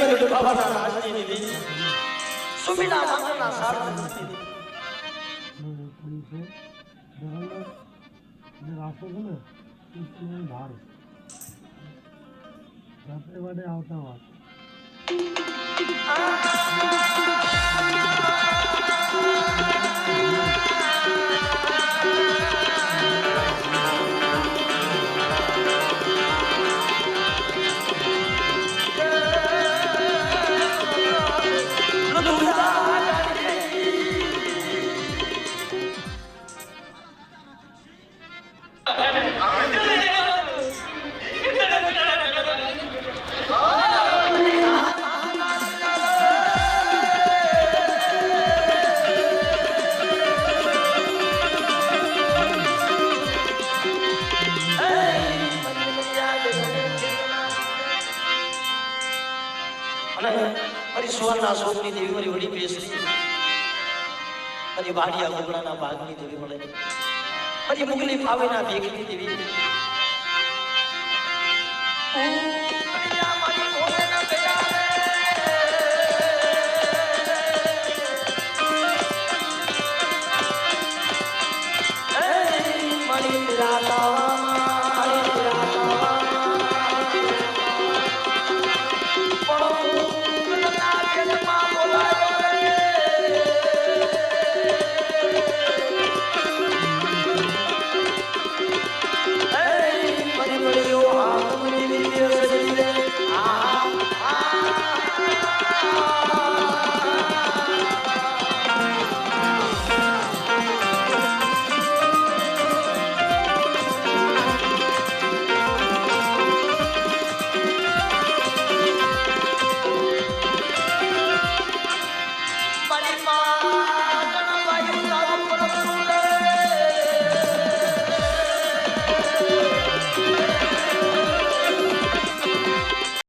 કે બાબાના રાજની દેવી સુમીના માંગના સારા રાસ્તો છે ને બહાર રાત્રે માટે આવતા વાત સુવર્ણા સોમની દેવી મારી વડી બેસરી મારી વાડિયા ગોગડાના ભાગની દેવી મળે મારી મુગલી પાવેના ભેગની દેવી